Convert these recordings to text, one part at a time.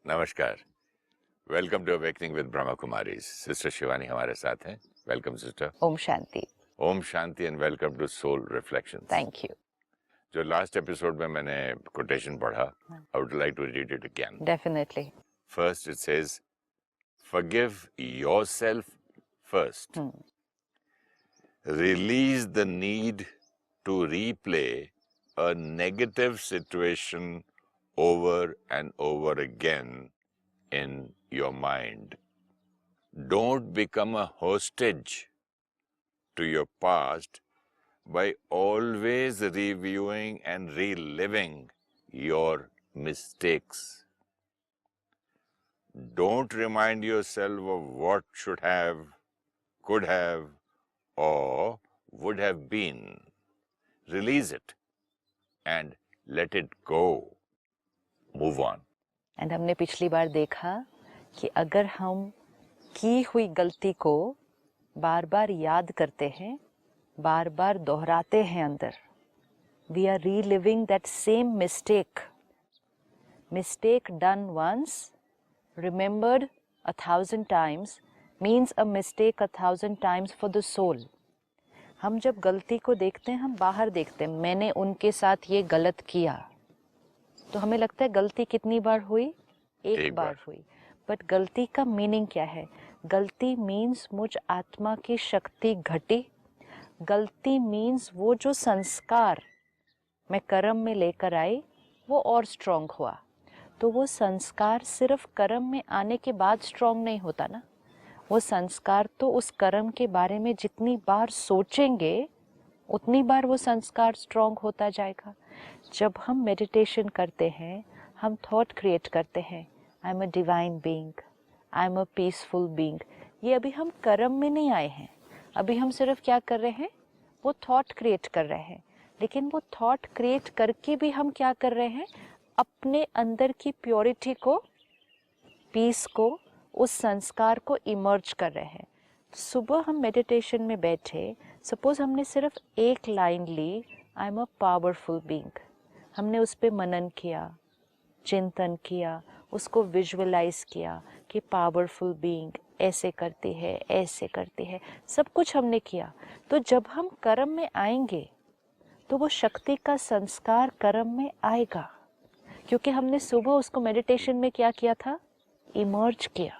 नमस्कार। Welcome to awakening with Brahma Kumaris. Sister Shivani हमारे साथ हैं। Welcome sister. ओम शांति। ओम शांति and welcome to soul reflections. Thank you. जो लास्ट एपिसोड में मैंने कोटेशन पढ़ा, I would like to read it again. Definitely. First it says, forgive yourself first. Release the need to replay a negative situation over and over again in your mind. Don't become a hostage to your past by always reviewing and reliving your mistakes. Don't remind yourself of what should have, could have, or would have been. Release it and let it go. Move on. And हमने पिछली बार देखा कि अगर हम की हुई गलती को बार बार याद करते हैं, बार बार दोहराते हैं अंदर, we are reliving that same mistake done once, remembered 1,000 times means a mistake 1,000 times for the soul. हम जब गलती को देखते हैं, हम बाहर देखते हैं, मैंने उनके साथ ये गलत किया, तो हमें लगता है गलती कितनी बार हुई? एक बार हुई। बट गलती का मीनिंग क्या है? गलती मीन्स मुझ आत्मा की शक्ति घटी। गलती मीन्स वो जो संस्कार मैं कर्म में लेकर आई वो और स्ट्रॉन्ग हुआ। तो वो संस्कार सिर्फ कर्म में आने के बाद स्ट्रॉन्ग नहीं होता ना, वो संस्कार तो उस कर्म के बारे में जितनी बार सोचेंगे उतनी बार वो संस्कार स्ट्रॉन्ग होता जाएगा। जब हम मेडिटेशन करते हैं, हम थॉट क्रिएट करते हैं, आई am a divine being, I am a peaceful being. ये अभी हम कर्म में नहीं आए हैं, अभी हम सिर्फ क्या कर रहे हैं? वो थॉट क्रिएट कर रहे हैं। लेकिन वो थॉट क्रिएट करके भी हम क्या कर रहे हैं? अपने अंदर की प्योरिटी को, पीस को, उस संस्कार को इमर्ज कर रहे हैं। सुबह हम मेडिटेशन में बैठे, सपोज हमने सिर्फ एक लाइन ली, I am a powerful being, हमने उस पर मनन किया, चिंतन किया, उसको विजुअलाइज किया कि पावरफुल बीइंग ऐसे करती है, ऐसे करती है, सब कुछ हमने किया। तो जब हम कर्म में आएंगे तो वो शक्ति का संस्कार कर्म में आएगा, क्योंकि हमने सुबह उसको मेडिटेशन में क्या किया था? इमर्ज किया।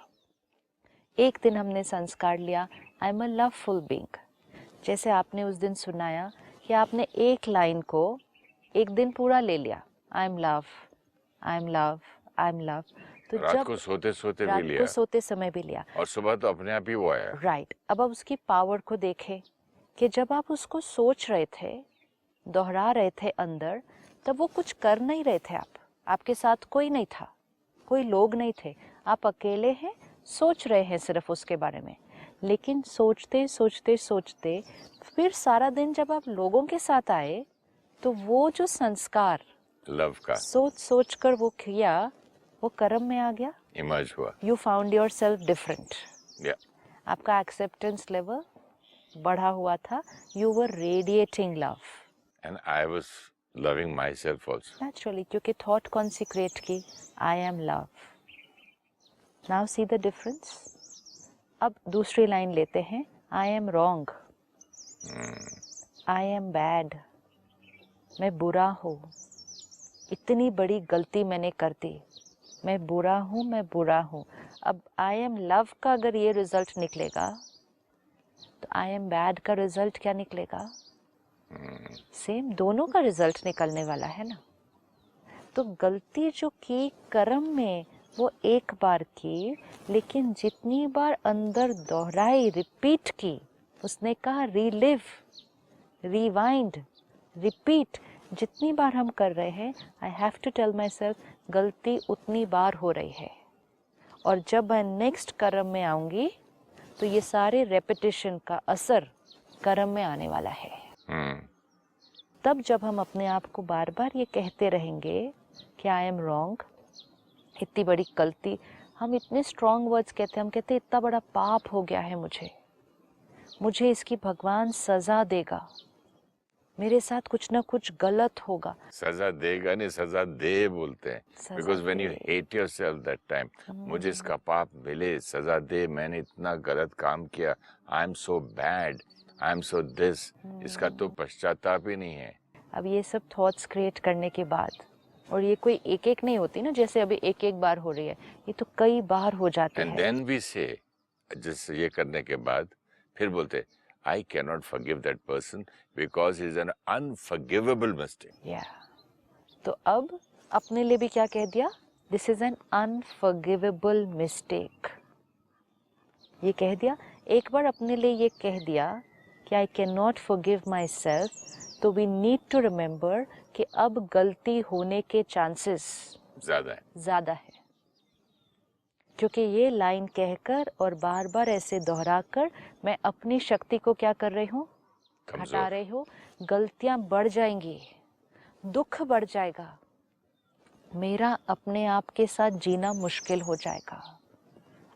एक दिन हमने संस्कार लिया, आई एम अ लवफुल बीइंग। जैसे आपने उस दिन सुनाया कि आपने एक लाइन को एक दिन पूरा ले लिया, I am love, I am love, I am love. तो रात को सोते सोते भी लिया, रात को सोते समय भी लिया, और सुबह तो अपने आप ही वो आया। राइट। अब आप उसकी पावर को देखें कि जब आप उसको सोच रहे थे, दोहरा रहे थे अंदर, तब वो कुछ कर नहीं रहे थे। आपके साथ कोई नहीं था, कोई लोग नहीं थे, आप अकेले हैं, सोच रहे हैं सिर्फ उसके बारे में। लेकिन सोचते सोचते सोचते फिर सारा दिन जब आप लोगों के साथ आए, तो वो जो संस्कार लव का सोच सोच कर वो किया, वो कर्म में आ गया, इमर्ज हुआ। You found your self different. आपका एक्सेप्टेंस लेवल बढ़ा हुआ था, you were radiating love, and I was loving my self also naturally, क्योंकि थॉट कौन सी क्रिएट की? I am love. Now see the difference. अब दूसरी लाइन लेते हैं, आई am wrong, I am bad, मैं बुरा हूँ, इतनी बड़ी गलती मैंने कर दी, मैं बुरा हूँ, मैं बुरा हूँ। अब आई एम लव का अगर ये रिजल्ट निकलेगा, तो आई एम बैड का रिजल्ट क्या निकलेगा? सेम, दोनों का रिजल्ट निकलने वाला है ना। तो गलती जो की कर्म में, वो एक बार की, लेकिन जितनी बार अंदर दोहराई, रिपीट की, उसने कहा रीलिव, रिवाइंड, रिपीट, जितनी बार हम कर रहे हैं, I have to tell myself, गलती उतनी बार हो रही है। और जब मैं नेक्स्ट कर्म में आऊंगी, तो ये सारे रेपिटेशन का असर कर्म में आने वाला है। तब जब हम अपने आप को बार बार ये कहते रहेंगे कि आई एम रॉन्ग, इतनी बड़ी गलती, हम इतने स्ट्रॉन्ग वर्ड्स कहते हैं, हम कहते हैं इतना बड़ा पाप हो गया है मुझे इसकी भगवान सज़ा देगा, मेरे साथ कुछ ना कुछ गलत होगा। सजा देगा नहीं, सजा दे बोलते हैं। सजा because when you they. Hate yourself that time, मुझे इसका पाप मिले, सजा दे, मैंने इतना गलत काम किया, I am so bad, I am so this, इसका तो पश्चाताप ही नहीं है। अब ये सब थॉट्स क्रिएट करने के बाद, और ये कोई एक एक नहीं होती ना, जैसे अभी एक एक बार हो रही है, ये तो कई बार हो जाते एंड हैं। देन वी से, जिस ये करने के बाद फिर बोलते, I can not forgive that person because is an unforgivable mistake. या तो अब अपने लिए भी क्या कह दिया, this is an unforgivable mistake. ये कह दिया, एक बार अपने लिए ये कह दिया कि I can not forgive my self, तो वी नीड टू रिमेंबर कि अब गलती होने के चांसेस ज़्यादा है। क्योंकि ये लाइन कहकर और बार बार ऐसे दोहराकर मैं अपनी शक्ति को क्या कर रही हूँ, घटा रही हूँ। गलतियाँ बढ़ जाएंगी, दुख बढ़ जाएगा, मेरा अपने आप के साथ जीना मुश्किल हो जाएगा।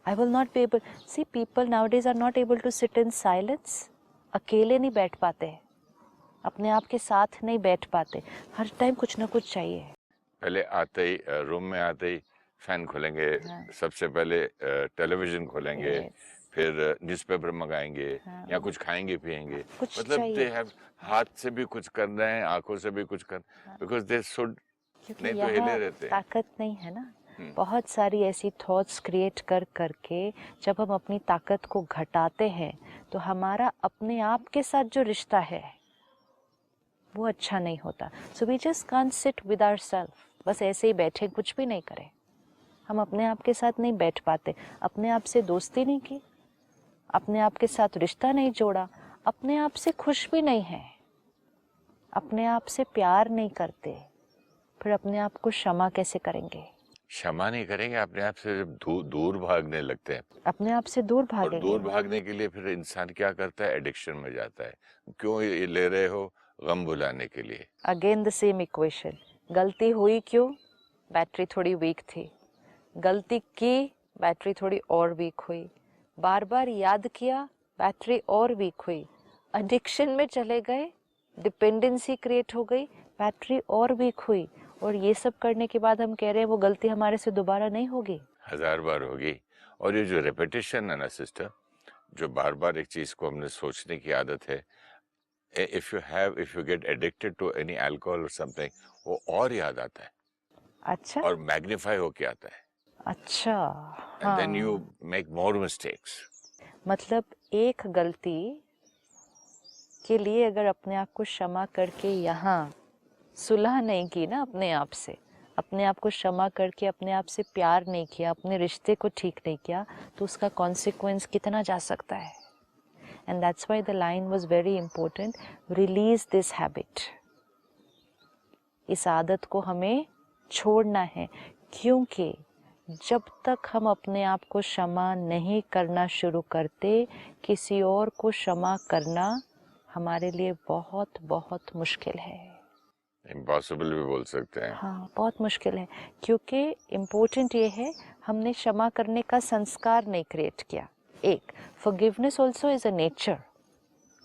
I will not be able, see people nowadays are not able to sit in silence, अकेले नहीं बैठ पाते, अपने आप के साथ नहीं बैठ पाते, हर टाइम कुछ ना कुछ चाहिए। पहले आते ही रूम में आते ही फैन खोलेंगे, सबसे पहले टेलीविजन खोलेंगे, फिर न्यूज़पेपर मंगाएंगे, या कुछ खाएंगे पिएंगे, मतलब दे हैव, हाथ से भी कुछ कर रहे हैं, आंखों से भी कुछ कर, बिकॉज दे शुड, नहीं तो हिले रहते हैं। ताकत नहीं है ना, बहुत सारी ऐसी थॉट्स क्रिएट कर करके जब हम अपनी ताकत को घटाते हैं तो हमारा अपने आप के साथ जो रिश्ता है वो अच्छा नहीं होता। So we just can't sit with ourself, बस ऐसे ही बैठे कुछ भी नहीं करें। हम अपने आप के साथ नहीं बैठ पाते, अपने आप से दोस्ती नहीं की, अपने आप के साथ रिश्ता नहीं जोड़ा, अपने आप से खुश भी नहीं है, अपने आप से प्यार नहीं करते, फिर अपने आप को क्षमा कैसे करेंगे? क्षमा नहीं करेंगे, अपने आप से दूर भागने लगते हैं, अपने आप से दूर भागेंगे। और दूर भागने के लिए फिर इंसान क्या करता है, एडिक्शन में जाता है। क्यों ये ले रहे हो? गम भुलाने के लिए। अगेन द सेम इक्वेशन, गलती हुई क्यों? बैटरी थोड़ी वीक थी, गलती की, बैटरी थोड़ी और वीक हुई, बार बार याद किया, बैटरी और वीक हुई, एडिक्शन में चले गए, डिपेंडेंसी क्रिएट हो गई, बैटरी और वीक हुई, और ये सब करने के बाद हम कह रहे हैं वो गलती हमारे से दोबारा नहीं होगी, 1000 बार होगी। और ये जो रेपिटेशन है ना सिस्टर, जो बार बार एक चीज को हमने सोचने की आदत है, if you get addicted to any alcohol और समथिंग, वो और याद आता है। अच्छा, और मैग्नीफाई होके आता है। अच्छा, and then you make more mistakes. मतलब एक गलती के लिए अगर अपने आप को क्षमा करके यहाँ सुलह नहीं की ना अपने आप से, अपने आप को क्षमा करके अपने आप से प्यार नहीं किया, अपने रिश्ते को ठीक नहीं किया, तो उसका कॉन्सिक्वेंस कितना जा सकता है। And that's why the line was very important, release this habit. इस आदत को हमें छोड़ना है, क्योंकि जब तक हम अपने आप को क्षमा नहीं करना शुरू करते, किसी और को क्षमा करना हमारे लिए बहुत बहुत मुश्किल है। इम्पॉसिबल भी बोल सकते हैं। हाँ, बहुत मुश्किल है, क्योंकि इम्पोर्टेंट ये है हमने क्षमा करने का संस्कार नहीं क्रिएट किया। एक forgiveness also is a nature,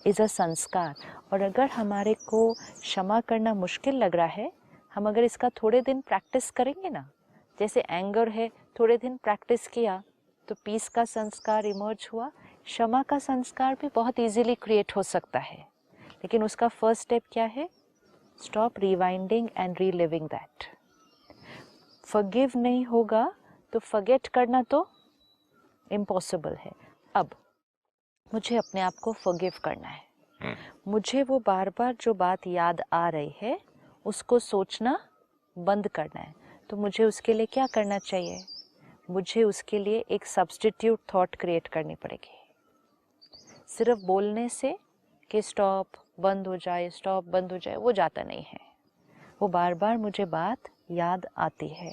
is a संस्कार, और अगर हमारे को क्षमा करना मुश्किल लग रहा है, हम अगर इसका थोड़े दिन प्रैक्टिस करेंगे ना, जैसे एंगर है, थोड़े दिन प्रैक्टिस किया तो पीस का संस्कार इमर्ज हुआ, क्षमा का संस्कार भी बहुत इजीली क्रिएट हो सकता है। लेकिन उसका फर्स्ट स्टेप क्या है? Stop rewinding and reliving that. Forgive नहीं होगा तो फॉरगेट करना तो इम्पॉसिबल है। अब मुझे अपने आप को फॉरगिव करना है, मुझे वो बार बार जो बात याद आ रही है उसको सोचना बंद करना है, तो मुझे उसके लिए क्या करना चाहिए? मुझे उसके लिए एक सब्स्टिट्यूट थॉट क्रिएट करनी पड़ेगी। सिर्फ बोलने से कि स्टॉप बंद हो जाए, स्टॉप बंद हो जाए, वो जाता नहीं है, वो बार बार मुझे बात याद आती है।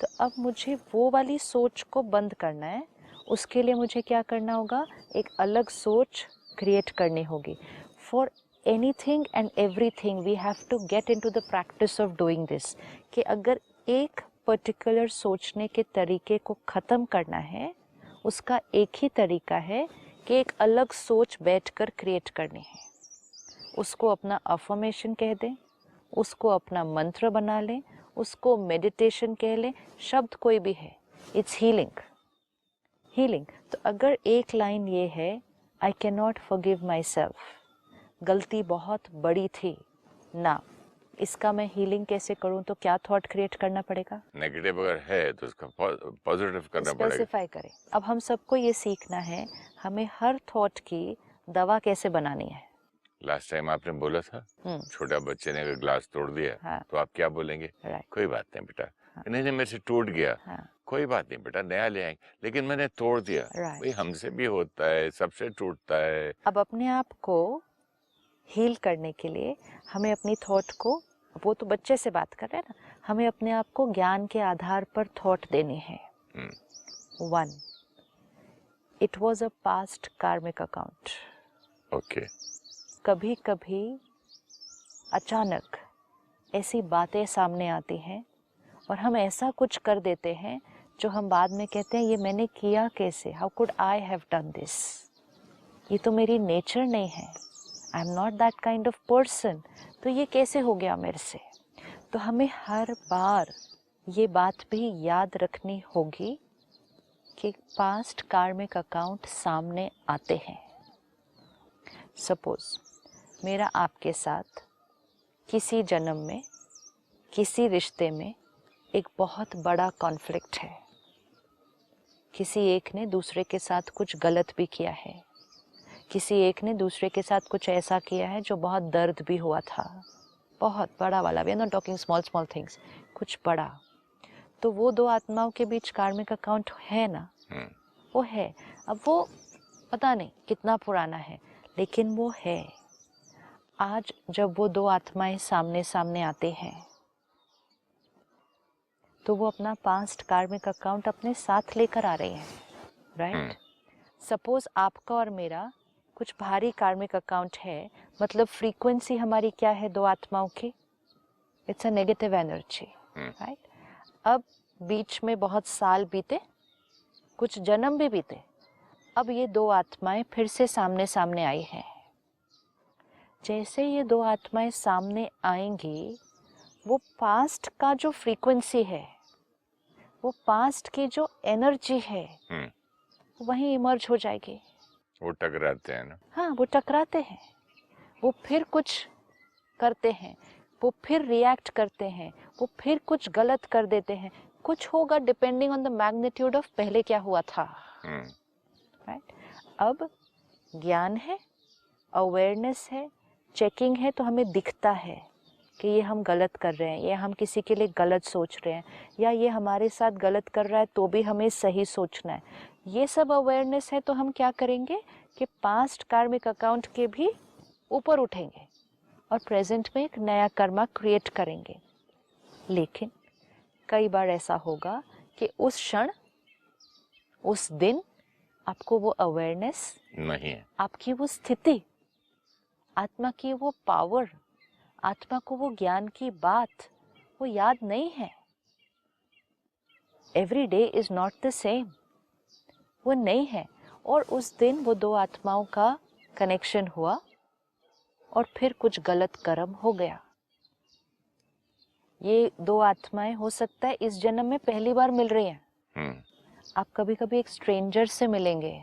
तो अब मुझे वो वाली सोच को बंद करना है, उसके लिए मुझे क्या करना होगा? एक अलग सोच क्रिएट करनी होगी। For anything and everything we have to get into the practice of doing this, कि अगर एक पर्टिकुलर सोचने के तरीके को ख़त्म करना है, उसका एक ही तरीका है कि एक अलग सोच बैठकर क्रिएट करनी है। उसको अपना अफर्मेशन कह दें, उसको अपना मंत्र बना लें, उसको मेडिटेशन कह लें, शब्द कोई भी है, इट्स हीलिंग। हीलिंग। तो अगर एक लाइन ये है, I can not forgive my self, गलती बहुत बड़ी थी ना, इसका मैं हीलिंग कैसे करूं, तो क्या थॉट क्रिएट करना पड़ेगा? नेगेटिव अगर है तो उसका पॉजिटिव करना पड़ेगा। स्पेसिफाई करें। अब हम सबको ये सीखना है, हमें हर थॉट की दवा कैसे बनानी है। लास्ट टाइम आपने बोला था छोटा बच्चे ने अगर ग्लास तोड़ दिया हाँ। तो आप क्या बोलेंगे? राइट। कोई बात नहीं बेटा। हाँ। नहीं नहीं, मेरे से टूट गया। हाँ। कोई बात नहीं बेटा, नया ले आएंगे, लेकिन मैंने तोड़ दिया। राइट। भाई हमसे भी होता है, सबसे टूटता है। अब अपने आप को हील करने के लिए हमें अपनी थॉट को, वो तो बच्चे से बात कर रहे हैं ना, हमें अपने आप को ज्ञान के आधार पर थॉट देनी है। 1, it was a past karmic account. Okay. कभी कभी अचानक ऐसी बातें सामने आती हैं और हम ऐसा कुछ कर देते हैं जो हम बाद में कहते हैं ये मैंने किया कैसे, how could I have done this, ये तो मेरी नेचर नहीं है, I am not that kind of person, तो ये कैसे हो गया मेरे से। तो हमें हर बार ये बात भी याद रखनी होगी कि पास्ट कार्मिक अकाउंट सामने आते हैं। सपोज मेरा आपके साथ किसी जन्म में, किसी रिश्ते में एक बहुत बड़ा कॉन्फ्लिक्ट है, किसी एक ने दूसरे के साथ कुछ गलत भी किया है, किसी एक ने दूसरे के साथ कुछ ऐसा किया है जो बहुत दर्द भी हुआ था, बहुत बड़ा वाला, we are not talking small small things, कुछ बड़ा। तो वो दो आत्माओं के बीच कार्मिक अकाउंट है ना, वो है। अब वो पता नहीं कितना पुराना है, लेकिन वो है। आज जब वो दो आत्माएं सामने सामने आते हैं तो वो अपना पास्ट कार्मिक अकाउंट अपने साथ लेकर आ रहे हैं, राइट? सपोज आपका और मेरा कुछ भारी कार्मिक अकाउंट है, मतलब फ्रीक्वेंसी हमारी क्या है दो आत्माओं की, it's a negative energy, right? अब बीच में बहुत साल बीते, कुछ जन्म भी बीते, अब ये दो आत्माएं फिर से सामने सामने आई हैं। जैसे ये दो आत्माएं सामने आएंगी, वो पास्ट का जो फ्रीक्वेंसी है, वो पास्ट की जो एनर्जी है, वहीं इमर्ज हो जाएगी। वो टकराते हैं ना? हाँ, वो टकराते हैं, वो फिर कुछ करते हैं, वो फिर रिएक्ट करते हैं, वो फिर कुछ गलत कर देते हैं, कुछ होगा depending on the magnitude of पहले क्या हुआ था, राइट? अब ज्ञान है, अवेयरनेस है, चेकिंग है, तो हमें दिखता है कि ये हम गलत कर रहे हैं, ये हम किसी के लिए गलत सोच रहे हैं, या ये हमारे साथ गलत कर रहा है तो भी हमें सही सोचना है। ये सब अवेयरनेस है, तो हम क्या करेंगे कि पास्ट कार्मिक अकाउंट के भी ऊपर उठेंगे और प्रेजेंट में एक नया कर्मा क्रिएट करेंगे। लेकिन कई बार ऐसा होगा कि उस क्षण, उस दिन आपको वो अवेयरनेस नहीं है, आपकी वो स्थिति, आत्मा की वो पावर, आत्मा को वो ज्ञान की बात वो याद नहीं है। Every day is not the same, वो नहीं है। और उस दिन वो दो आत्माओं का कनेक्शन हुआ और फिर कुछ गलत कर्म हो गया। ये दो आत्माएं हो सकता है इस जन्म में पहली बार मिल रही हैं। आप कभी कभी एक स्ट्रेंजर से मिलेंगे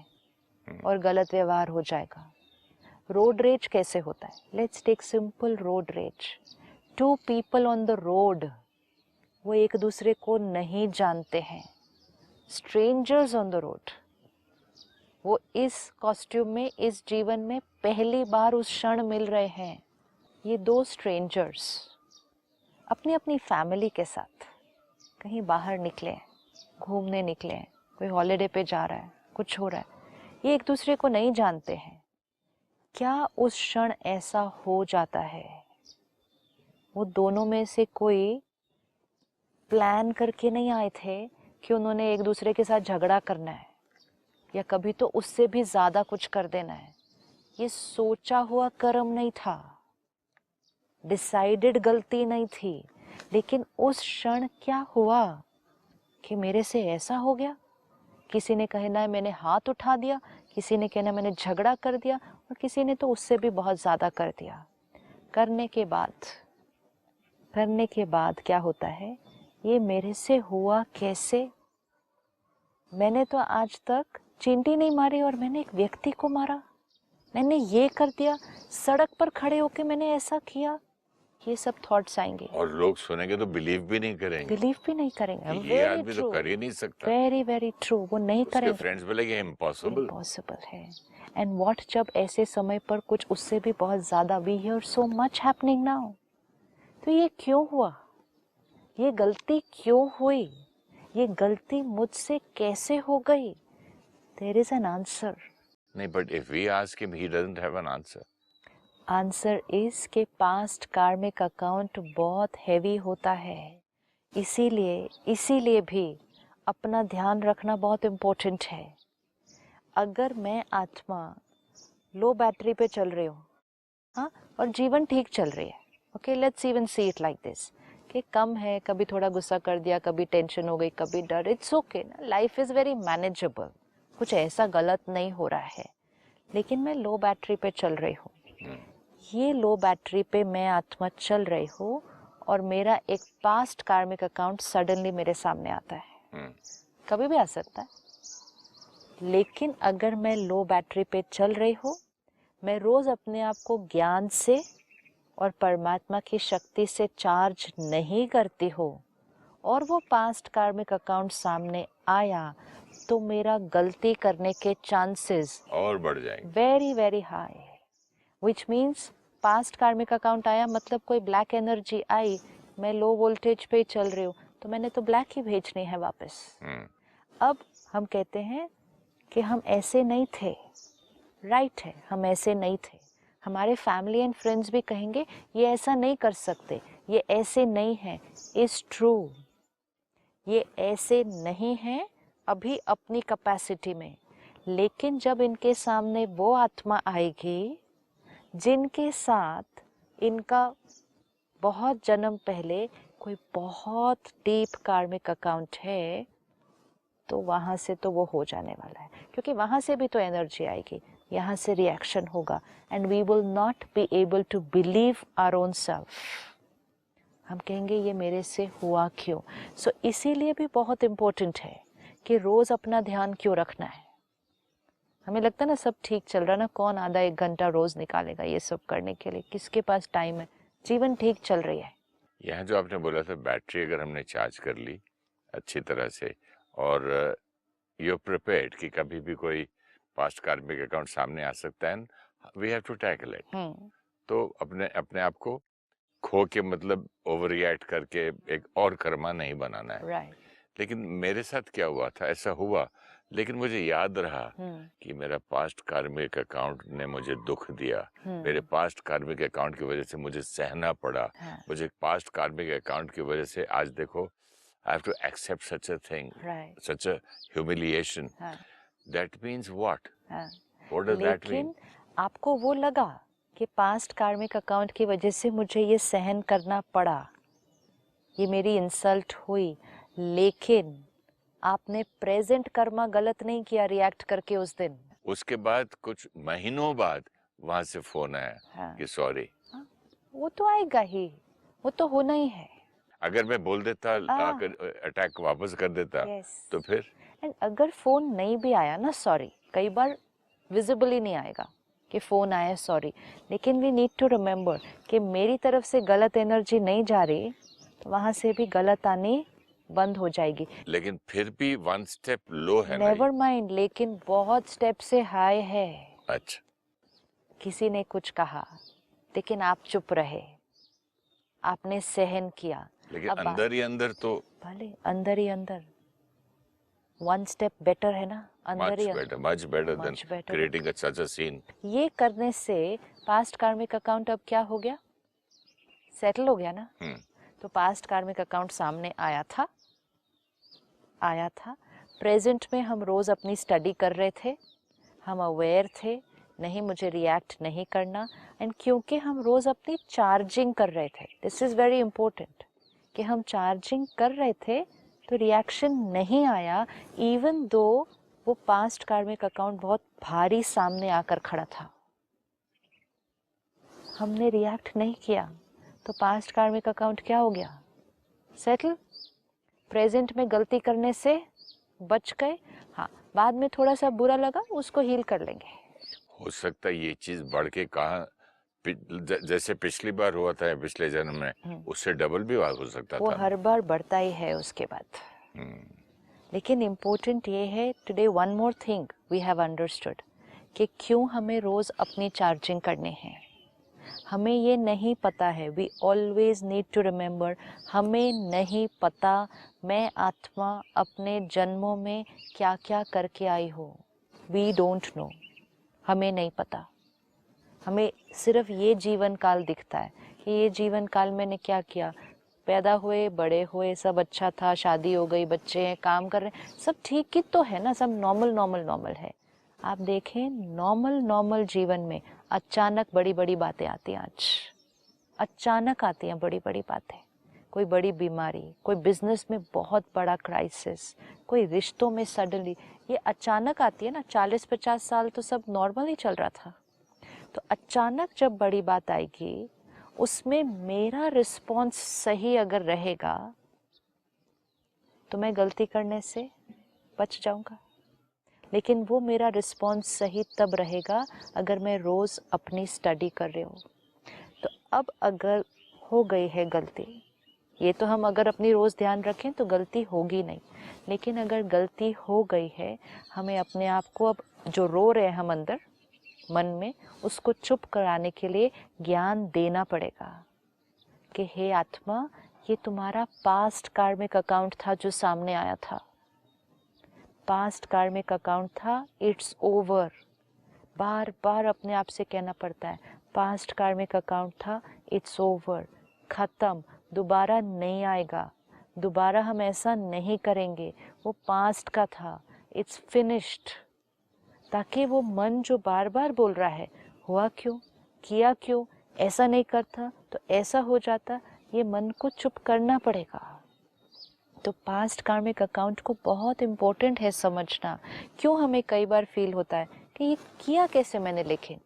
और गलत व्यवहार हो जाएगा। रोड रेज कैसे होता है? Let's take simple road rage. Two people on the road, वो एक दूसरे को नहीं जानते हैं, स्ट्रेंजर्स ऑन द रोड, वो इस कॉस्ट्यूम में, इस जीवन में पहली बार उस क्षण मिल रहे हैं। ये दो स्ट्रेंजर्स अपनी अपनी फैमिली के साथ कहीं बाहर निकले हैं, घूमने निकले हैं, कोई हॉलिडे पे जा रहा है, कुछ हो रहा है, ये एक दूसरे को नहीं जानते हैं। क्या उस क्षण ऐसा हो जाता है? वो दोनों में से कोई प्लान करके नहीं आए थे कि उन्होंने एक दूसरे के साथ झगड़ा करना है या कभी तो उससे भी ज्यादा कुछ कर देना है। ये सोचा हुआ कर्म नहीं था, डिसाइडेड गलती नहीं थी, लेकिन उस क्षण क्या हुआ कि मेरे से ऐसा हो गया। किसी ने कहना है मैंने हाथ उठा दिया, किसी ने कहना मैंने झगड़ा कर दिया, और किसी ने तो उससे भी बहुत ज्यादा कर दिया। करने के बाद क्या होता है, ये मेरे से हुआ कैसे? मैंने तो आज तक चींटी नहीं मारी और मैंने एक व्यक्ति को मारा, मैंने ये कर दिया, सड़क पर खड़े होके मैंने ऐसा किया। ये सब थॉट्स आएंगे और लोग सुनेंगे तो बिलीव भी नहीं करेंगे, वेरी आदमी तो ट्रू, कर ही नहीं सकता। वेरी ट्रू, वो नहीं उसके करेंगे, फ्रेंड्स बोलेंगे इम्पॉसिबल है। एंड व्हाट, जब ऐसे समय पर कुछ उससे भी बहुत ज्यादा, we hear so much happening now, तो ये क्यों हुआ, ये गलती क्यों हुई, ये गलती मुझसे कैसे हो गई? There is an answer. नहीं, but if we ask him he doesn't have an answer. Answer is के पास्ट कार्मिक अकाउंट बहुत हैवी होता है, इसीलिए भी अपना ध्यान रखना बहुत इम्पोर्टेंट है। अगर मैं आत्मा लो बैटरी पे चल रही हूँ, हाँ, और जीवन ठीक चल रही है, okay, let's even see it like this, कि कम है, कभी थोड़ा गुस्सा कर दिया, कभी टेंशन हो गई, कभी डर, इट्स ओके ना, लाइफ इज़ वेरी मैनेजेबल, कुछ ऐसा गलत नहीं हो रहा है, लेकिन मैं लो बैटरी पे चल रही हूँ। ये लो बैटरी पे मैं आत्मा चल रही हूँ और मेरा एक पास्ट कार्मिक अकाउंट सडनली मेरे सामने आता है, कभी भी आ सकता है। लेकिन अगर मैं लो बैटरी पे चल रही हूँ, मैं रोज अपने आप को ज्ञान से और परमात्मा की शक्ति से चार्ज नहीं करती हूँ और वो पास्ट कार्मिक अकाउंट सामने आया, तो मेरा गलती करने के चांसेस और बढ़ जाएंगे, very high, which means past karmic account आया मतलब कोई ब्लैक एनर्जी आई, मैं लो वोल्टेज पे चल रही हूँ, तो मैंने तो ब्लैक ही भेजनी है वापस। अब हम कहते हैं कि हम ऐसे नहीं थे, राइट है, हम ऐसे नहीं थे, हमारे फैमिली एंड फ्रेंड्स भी कहेंगे ये ऐसा नहीं कर सकते, ये ऐसे नहीं है, इज ट्रू, ये ऐसे नहीं है अभी अपनी कैपेसिटी में, लेकिन जब इनके सामने वो आत्मा आएगी जिनके साथ इनका बहुत जन्म पहले कोई बहुत डीप कार्मिक अकाउंट है, तो वहाँ से तो वो हो जाने वाला है, क्योंकि वहाँ से भी तो एनर्जी आएगी, यहाँ से रिएक्शन होगा, and we will not be able to believe our own self. हम कहेंगे ये मेरे से हुआ क्यों? सो इसीलिए भी बहुत इम्पोर्टेंट है कि रोज़ अपना ध्यान क्यों रखना है। हमें लगता है ना सब ठीक चल रहा है ना, कौन आधा एक घंटा रोज निकालेगा ये सब करने के लिए, किसके पास टाइम है, जीवन ठीक चल रही है। यहाँ जो आपने बोला था बैटरी अगर हमने चार्ज कर ली अच्छी तरह से और यू प्रिपेयर्ड कि कभी भी कोई पास्ट कार्मिक अकाउंट सामने आ सकता है, we have to tackle it, तो अपने आप को खो के मतलब ओवर रिएक्ट करके एक और कर्मा नहीं बनाना है। राइट। लेकिन मेरे साथ क्या हुआ था, ऐसा हुआ, लेकिन मुझे याद रहा कि मेरा पास्ट कार्मिक अकाउंट ने मुझे दुख दिया, मेरे पास्ट कार्मिक अकाउंट की वजह से मुझे सहना पड़ा, मुझे पास्ट कार्मिक अकाउंट की वजह से आज देखो I have to accept such a thing, such a humiliation. That means what does that mean? लेकिन आपको वो लगा कि पास्ट कार्मिक अकाउंट की वजह से मुझे ये सहन करना पड़ा, ये मेरी इंसल्ट हुई, लेकिन आपने प्रेजेंट कर्मा गलत नहीं किया रिएक्ट करके उस दिन। उसके बाद कुछ महीनों बाद वहां से फोन आया कि सॉरी। वो तो आएगा ही, वो तो होना ही है। अगर मैं बोल देता आकर अटैक वापस कर देता तो फिर, एंड अगर फोन नहीं भी आया ना, सॉरी कई बार विजिबली नहीं आएगा कि फोन आया सॉरी, लेकिन वी नीड टू रिमेम्बर कि मेरी तरफ से गलत एनर्जी नहीं जा रही, तो वहां से भी गलत आनी बंद हो जाएगी। लेकिन फिर भी वन स्टेप लो है, नेवर माइंड, लेकिन बहुत स्टेप से हाई है। अच्छा, किसी ने कुछ कहा लेकिन आप चुप रहे, आपने सहन किया, लेकिन अंदर ही अंदर तो भले अंदर ही अंदर वन स्टेप बेटर है ना, अंदर ही much better than creating such a scene. ये करने से पास्ट कार्मिक अकाउंट अब क्या हो गया, सेटल हो गया ना। तो पास्ट कार्मिक अकाउंट सामने आया था, प्रेजेंट में हम रोज अपनी स्टडी कर रहे थे, हम अवेयर थे, नहीं मुझे रिएक्ट नहीं करना, एंड क्योंकि हम रोज अपनी चार्जिंग कर रहे थे, दिस इज वेरी इंपॉर्टेंट कि हम चार्जिंग कर रहे थे, तो रिएक्शन नहीं आया, इवन दो वो पास्ट कार्मिक अकाउंट बहुत भारी सामने आकर खड़ा था। हमने रिएक्ट नहीं किया तो पास्ट कार्मिक अकाउंट क्या हो गया? सेटल। प्रेजेंट में गलती करने से बच गए, हाँ बाद में थोड़ा सा बुरा लगा उसको हील कर लेंगे। हो सकता है ये चीज बढ़ के कहा जैसे पिछली बार हुआ था पिछले जन्म में, उससे डबल भी हो सकता वो था। हर बार बढ़ता ही है उसके बाद। लेकिन इम्पोर्टेंट ये है, today one more thing we have understood कि क्यों हमें रोज अपनी चार्जिंग करनी है। हमें ये नहीं पता है, we always need to remember, हमें नहीं पता मैं आत्मा अपने जन्मों में क्या क्या करके आई हूँ। वी डोंट नो, हमें नहीं पता। हमें सिर्फ ये जीवन काल दिखता है कि ये जीवन काल मैंने क्या किया, पैदा हुए बड़े हुए सब अच्छा था, शादी हो गई, बच्चे हैं, काम कर रहे हैं, सब ठीक ही तो है ना, सब नॉर्मल नॉर्मल नॉर्मल है। आप देखें नॉर्मल नॉर्मल जीवन में अचानक बड़ी बड़ी बातें आती हैं। आज अचानक आती हैं बड़ी बड़ी बातें, कोई बड़ी बीमारी, कोई बिजनेस में बहुत बड़ा क्राइसिस, कोई रिश्तों में सडनली, ये अचानक आती है ना। 40-50 साल तो सब नॉर्मल ही चल रहा था, तो अचानक जब बड़ी बात आएगी उसमें मेरा रिस्पॉन्स सही अगर रहेगा तो मैं गलती करने से बच जाऊंगा। लेकिन वो मेरा रिस्पॉन्स सही तब रहेगा अगर मैं रोज़ अपनी स्टडी कर रही हूँ। तो अब अगर हो गई है गलती, ये तो हम अगर अपनी रोज़ ध्यान रखें तो गलती होगी नहीं, लेकिन अगर गलती हो गई है, हमें अपने आप को अब जो रो रहे हैं हम अंदर मन में, उसको चुप कराने के लिए ज्ञान देना पड़ेगा कि हे आत्मा, ये तुम्हारा पास्ट कार्मिक अकाउंट था जो सामने आया था, पास्ट कार्मिक अकाउंट था, इट्स ओवर। बार बार अपने आप से कहना पड़ता है, पास्ट कार्मिक अकाउंट था, इट्स ओवर, ख़त्म, दोबारा नहीं आएगा, दोबारा हम ऐसा नहीं करेंगे, वो पास्ट का था, इट्स फिनिश्ड। ताकि वो मन जो बार बार बोल रहा है, हुआ क्यों, किया क्यों, ऐसा नहीं करता तो ऐसा हो जाता, ये मन को चुप करना पड़ेगा। तो पास्ट कार्मिक अकाउंट को बहुत इम्पोर्टेंट है समझना। क्यों हमें कई बार फील होता है कि ये किया कैसे मैंने, लेकिन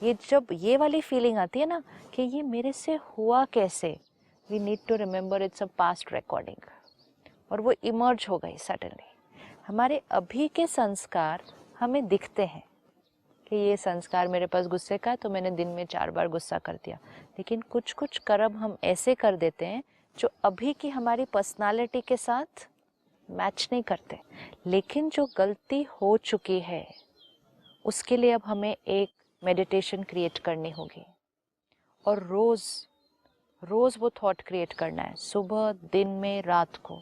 ये जब ये वाली फीलिंग आती है ना कि ये मेरे से हुआ कैसे, we need to remember it's a past recording, और वो इमर्ज हो गई सडनली। हमारे अभी के संस्कार हमें दिखते हैं कि ये संस्कार मेरे पास गुस्से का है तो मैंने दिन में 4 बार गुस्सा कर दिया, लेकिन कुछ कुछ कर्म हम ऐसे कर देते हैं जो अभी की हमारी पर्सनालिटी के साथ मैच नहीं करते। लेकिन जो गलती हो चुकी है उसके लिए अब हमें एक मेडिटेशन क्रिएट करनी होगी, और रोज़ रोज़ वो थॉट क्रिएट करना है, सुबह, दिन में, रात को,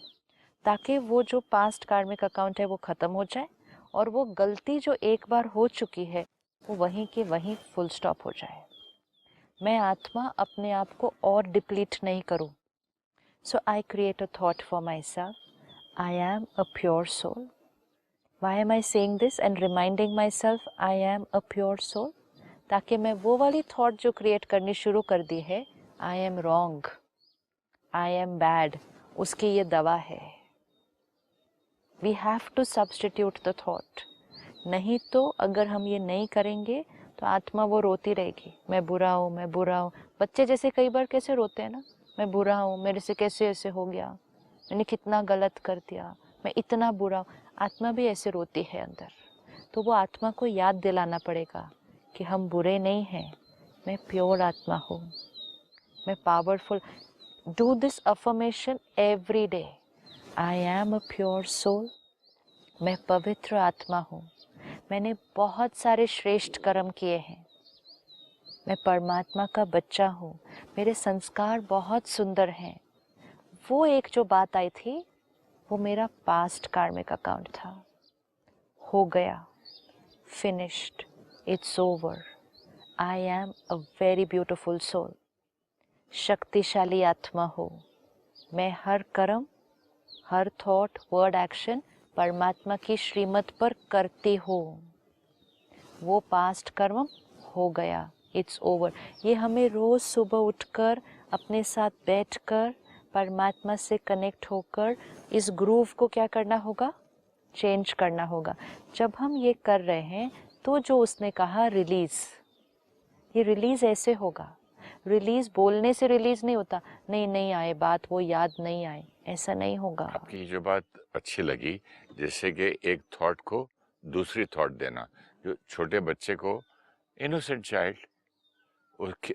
ताकि वो जो पास्ट कार्मिक अकाउंट है वो ख़त्म हो जाए और वो गलती जो एक बार हो चुकी है वो वहीं के वहीं फुल स्टॉप हो जाए। मैं आत्मा अपने आप को और डिप्लीट नहीं करूं। So I create a thought for myself, I am a pure soul. Why am I saying this and reminding myself I am a pure soul? ताकि मैं वो वाली थॉट जो क्रिएट करनी शुरू कर दी है, I am wrong, I am bad, उसकी ये दवा है। We have to substitute the thought. नहीं तो अगर हम ये नहीं करेंगे तो आत्मा वो रोती रहेगी, मैं बुरा हूँ, मैं बुरा हूँ। बच्चे जैसे कई बार कैसे रोते हैं ना, मैं बुरा हूँ, मेरे से कैसे ऐसे हो गया, मैंने कितना गलत कर दिया, मैं इतना बुरा हूँ। आत्मा भी ऐसे रोती है अंदर। तो वो आत्मा को याद दिलाना पड़ेगा कि हम बुरे नहीं हैं, मैं प्योर आत्मा हूँ, मैं powerful. Do this affirmation every day, I am a pure soul, मैं पवित्र आत्मा हूँ, मैंने बहुत सारे श्रेष्ठ कर्म किए हैं, मैं परमात्मा का बच्चा हूँ, मेरे संस्कार बहुत सुंदर हैं। वो एक जो बात आई थी वो मेरा पास्ट कार्मिक अकाउंट था, हो गया, finished, it's over, I am a very beautiful soul, शक्तिशाली आत्मा हो, मैं हर कर्म, हर थॉट, वर्ड, एक्शन परमात्मा की श्रीमत पर करती हूँ। वो पास्ट कर्म हो गया, इट्स ओवर। ये हमें रोज़ सुबह उठकर अपने साथ बैठकर परमात्मा से कनेक्ट होकर इस ग्रूव को क्या करना होगा, चेंज करना होगा। जब हम ये कर रहे हैं तो जो उसने कहा रिलीज़, ये रिलीज़ ऐसे होगा रिलीज बोलने से रिलीज नहीं होता, नहीं नहीं आए बात, वो याद नहीं आए, ऐसा नहीं होगा। आपकी जो बात अच्छी लगी, जैसे कि एक थॉट को दूसरी थॉट देना। जो छोटे बच्चे को, इनोसेंट चाइल्ड,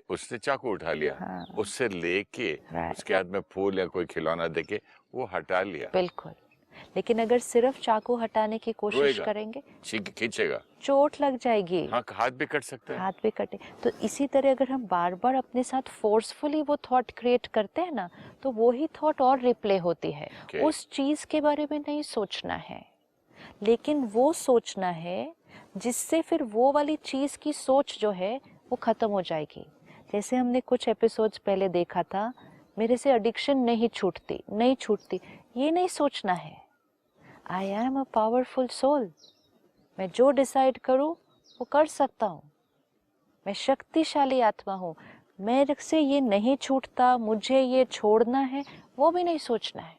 उसने चाकू उठा लिया, हाँ। उससे लेके Right. उसके हाथ में फूल या कोई खिलौना देके वो हटा लिया, बिल्कुल। लेकिन अगर सिर्फ चाकू हटाने की कोशिश रोएगा, करेंगे, खींचेगा, चोट लग जाएगी, हाँ, हाथ भी कट सकता है। हाथ भी कटे। तो इसी तरह अगर हम बार बार अपने साथ फोर्सफुली वो थॉट क्रिएट करते हैं ना, तो वो ही थॉट और रिप्ले होती है। Okay. उस चीज के बारे में नहीं सोचना है, लेकिन वो सोचना है जिससे फिर वो वाली चीज की सोच जो है वो खत्म हो जाएगी। जैसे हमने कुछ एपिसोड्स पहले देखा था, मेरे से एडिक्शन नहीं छूटती, ये नहीं सोचना है। I am a powerful soul, मैं जो डिसाइड करूं वो कर सकता हूँ, मैं शक्तिशाली आत्मा हूँ, मेरे से ये नहीं छूटता, मुझे ये छोड़ना है, वो भी नहीं सोचना है।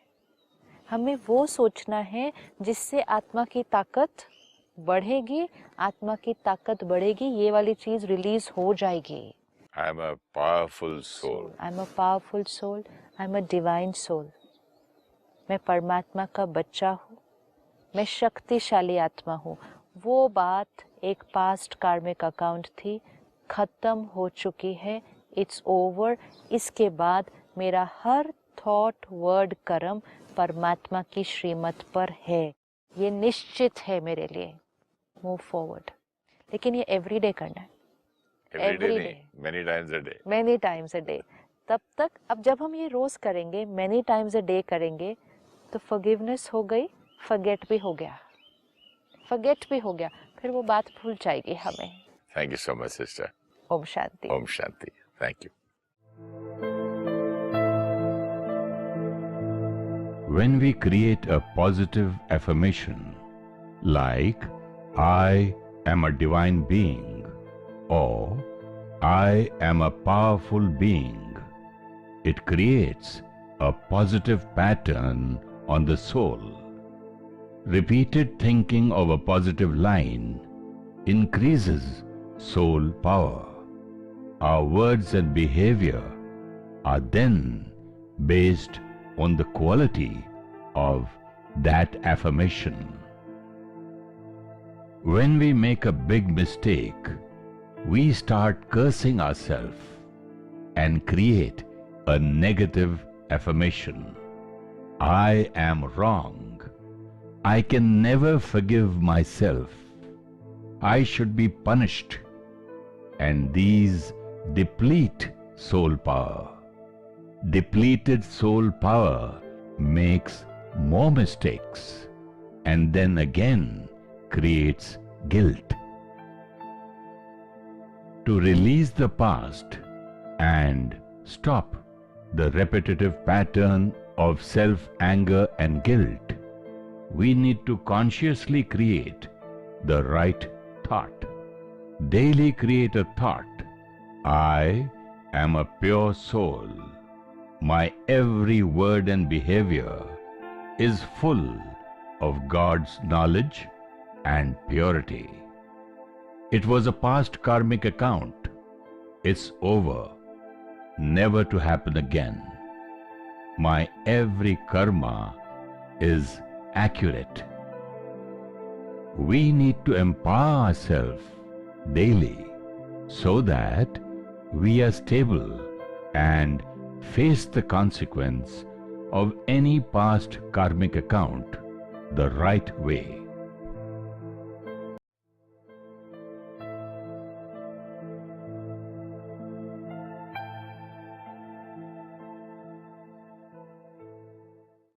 हमें वो सोचना है जिससे आत्मा की ताकत बढ़ेगी, आत्मा की ताकत बढ़ेगी, ये वाली चीज रिलीज हो जाएगी। I am a powerful soul, I am a powerful soul, I am a divine soul, मैं परमात्मा का बच्चा हूँ, मैं शक्तिशाली आत्मा हूँ। वो बात एक पास्ट कार्मिक अकाउंट थी, खत्म हो चुकी है, इट्स ओवर। इसके बाद मेरा हर थॉट, वर्ड, कर्म परमात्मा की श्रीमत पर है, ये निश्चित है मेरे लिए। Move forward. लेकिन ये एवरीडे करना है, every day, many times a day, many times a day. तब तक, अब जब हम ये रोज करेंगे, मैनी टाइम्स अ डे करेंगे, तो फॉरगिवनेस हो गई, फॉरगेट भी हो गया, फिर वो बात भूल जाएगी हमें। Thank you so much sister. ओम शांति। ओम शांति। Thank you. When we create a positive affirmation like I am a divine being or I am a powerful being, it creates a positive pattern on the soul. Repeated thinking of a positive line increases soul power. Our words and behavior are then based on the quality of that affirmation. When we make a big mistake, we start cursing ourselves and create a negative affirmation. I am wrong. I can never forgive myself. I should be punished. And these deplete soul power. Depleted soul power makes more mistakes and then again creates guilt. To release the past and stop the repetitive pattern of self-anger and guilt, we need to consciously create the right thought. Daily create a thought. I am a pure soul. My every word and behavior is full of God's knowledge and purity. It was a past karmic account. It's over, never to happen again. My every karma is accurate. We need to empower ourselves daily so that we are stable and face the consequence of any past karmic account the right way.